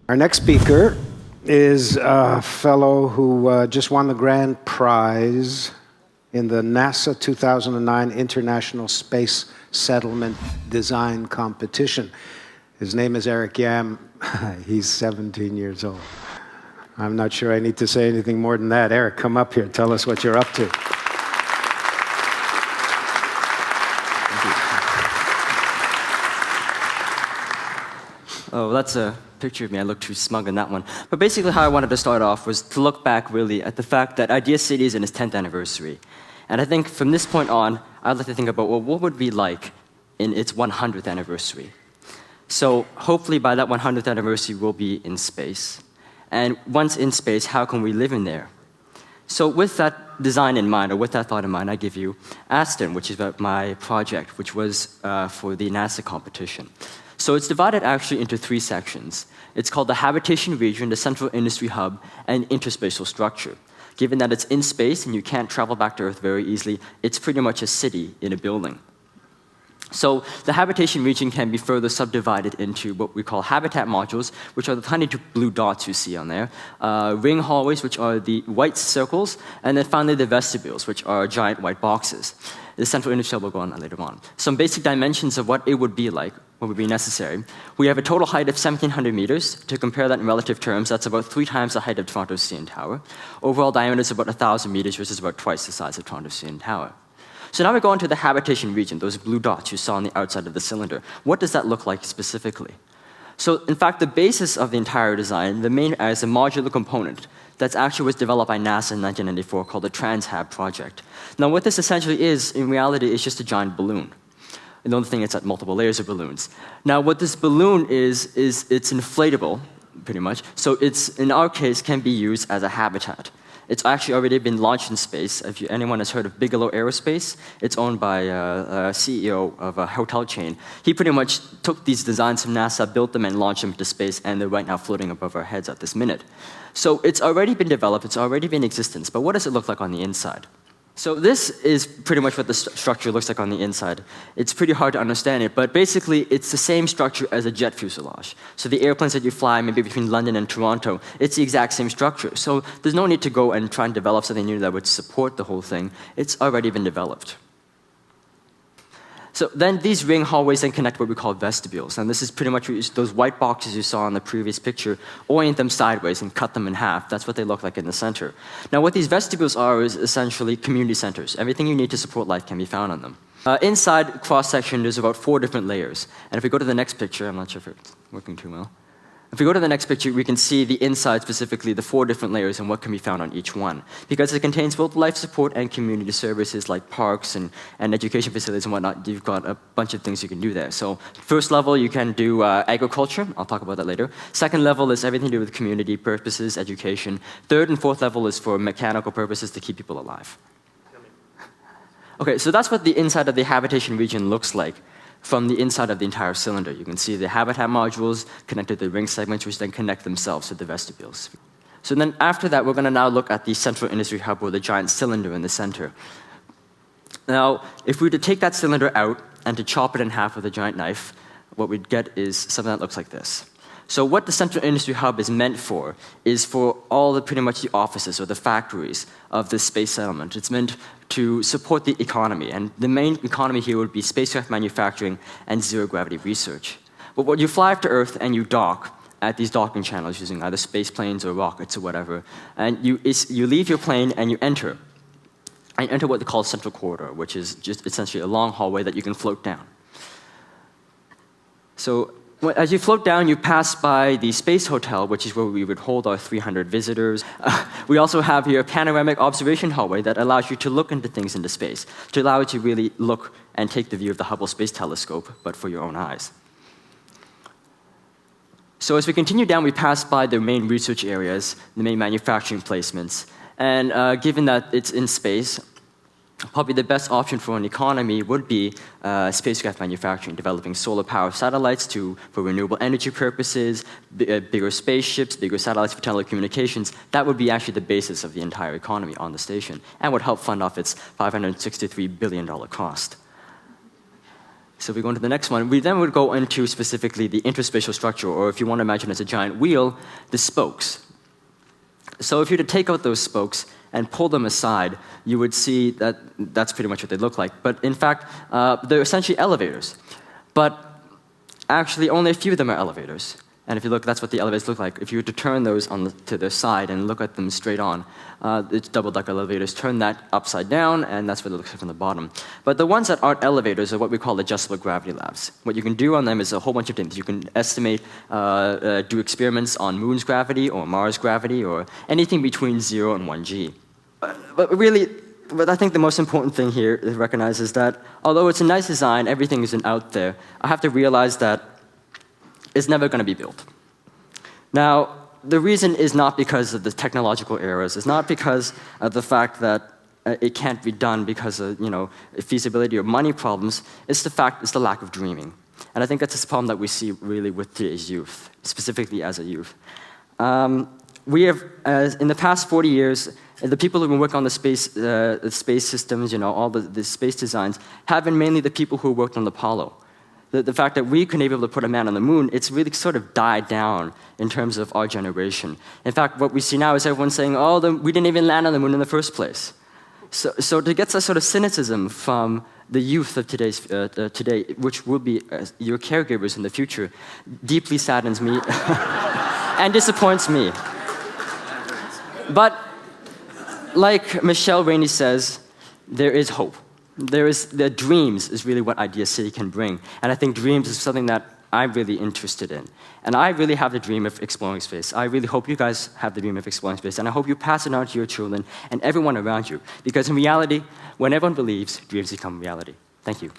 Our next speaker is a fellow who just won the grand prize in the NASA 2009 International Space Settlement Design Competition. His name is Eric Yam. He's 17 years old. I'm not sure I need to say anything more than that. Eric, come up here. Tell us what you're up to. Oh, that's a picture of me. I look too smug in that one. But basically how I wanted to start off was to look back really at the fact that ideaCity is in its 10th anniversary. And I think from this point on, I'd like to think about, well, what would it be like in its 100th anniversary? So hopefully by that 100th anniversary, we'll be in space. And once in space, how can we live in there? So with that design in mind, or with that thought in mind, I give you Asten, which is about my project, which was for the NASA competition. So it's divided actually into 3 sections. It's called the Habitation region, the Central Industry Hub, and Interspatial structure. Given that it's in space and you can't travel back to Earth very easily, it's pretty much a city in a building. So the Habitation region can be further subdivided into what we call habitat modules, which are the tiny blue dots you see on there, ring hallways, which are the white circles, and then finally the vestibules, which are giant white boxes. The central industry will go on later on. Some basic dimensions of what it would be like, what would be necessary. We have a total height of 1,700 meters. To compare that in relative terms, that's about 3 times the height of Toronto's CN Tower. Overall diameter is about 1,000 meters, which is about twice the size of Toronto's CN Tower. So now we go into the habitation region, those blue dots you saw on the outside of the cylinder. What does that look like specifically? So in fact, the basis of the entire design, the main as a modular component, that actually was developed by NASA in 1994 called the TransHab project. Now what this essentially is, in reality, is just a giant balloon. And the only thing is that multiple layers of balloons. Now what this balloon is it's inflatable, pretty much. So it's, in our case, can be used as a habitat. It's actually already been launched in space. If anyone has heard of Bigelow Aerospace, it's owned by a CEO of a hotel chain. He pretty much took these designs from NASA, built them, and launched them into space, and they're right now floating above our heads at this minute. So it's already been developed, it's already been in existence, but what does it look like on the inside? So this is pretty much what the structure looks like on the inside. It's pretty hard to understand it, but basically it's the same structure as a jet fuselage. So the airplanes that you fly, maybe between London and Toronto, it's the exact same structure. So there's no need to go and try and develop something new that would support the whole thing. It's already been developed. So then these ring hallways then connect what we call vestibules. And this is pretty much those white boxes you saw in the previous picture. Orient them sideways and cut them in half. That's what they look like in the center. Now what these vestibules are is essentially community centers. Everything you need to support life can be found on them. Inside cross-section, there's about 4 different layers. And if we go to the next picture, I'm not sure if it's working too well. If we go to the next picture, we can see the inside, specifically the 4 different layers and what can be found on each one. Because it contains both life support and community services like parks and education facilities and whatnot. You've got a bunch of things you can do there. So first level, you can do agriculture. I'll talk about that later. Second level is everything to do with community purposes, education. Third and fourth level is for mechanical purposes to keep people alive. Okay, so that's what the inside of the habitation region looks like. From the inside of the entire cylinder. You can see the habitat modules connected to the ring segments, which then connect themselves to the vestibules. So then after that, we're going to now look at the central industry hub, or the giant cylinder in the center. Now, if we were to take that cylinder out and to chop it in half with a giant knife, what we'd get is something that looks like this. So what the central industry hub is meant for is for all the pretty much the offices or the factories of the space settlement. It's meant to support the economy, and the main economy here would be spacecraft manufacturing and zero-gravity research. But when you fly up to Earth and you dock at these docking channels using either space planes or rockets or whatever, and you leave your plane and you enter what they call a central corridor, which is just essentially a long hallway that you can float down. So as you float down, you pass by the Space Hotel, which is where we would hold our 300 visitors. We also have here a panoramic observation hallway that allows you to look into things into space, to allow you to really look and take the view of the Hubble Space Telescope, but for your own eyes. So as we continue down, we pass by the main research areas, the main manufacturing placements. And given that it's in space, probably the best option for an economy would be spacecraft manufacturing, developing solar power satellites for renewable energy purposes, bigger spaceships, bigger satellites for telecommunications. That would be actually the basis of the entire economy on the station and would help fund off its $563 billion cost. So we go into the next one. We then would go into specifically the interspatial structure, or if you want to imagine as a giant wheel, the spokes. So if you were to take out those spokes and pull them aside, you would see that that's pretty much what they look like. But in fact, they're essentially elevators. But actually, only a few of them are elevators. And if you look, that's what the elevators look like. If you were to turn those to their side and look at them straight on, it's double-decker elevators. Turn that upside down, and that's what it looks like from the bottom. But the ones that aren't elevators are what we call adjustable gravity labs. What you can do on them is a whole bunch of things. You can estimate, do experiments on Moon's gravity or Mars gravity or anything between 0 and 1G. But really, what I think the most important thing here to recognize is that although it's a nice design, everything isn't out there, I have to realize that it's never going to be built. Now, the reason is not because of the technological errors. It's not because of the fact that it can't be done because of feasibility or money problems. It's the lack of dreaming. And I think that's a problem that we see really with today's youth, specifically as a youth. We have, in the past 40 years, the people who have been working on the space systems, all the space designs, have been mainly the people who worked on Apollo. The fact that we couldn't be able to put a man on the moon, it's really sort of died down in terms of our generation. In fact, what we see now is everyone saying, oh, we didn't even land on the moon in the first place. So to get that sort of cynicism from the youth of today, which will be your caregivers in the future, deeply saddens me and disappoints me. But like Michelle Rainey says, there is hope. The dreams is really what ideaCity can bring. And I think dreams is something that I'm really interested in. And I really have the dream of exploring space. I really hope you guys have the dream of exploring space. And I hope you pass it on to your children and everyone around you. Because in reality, when everyone believes, dreams become reality. Thank you.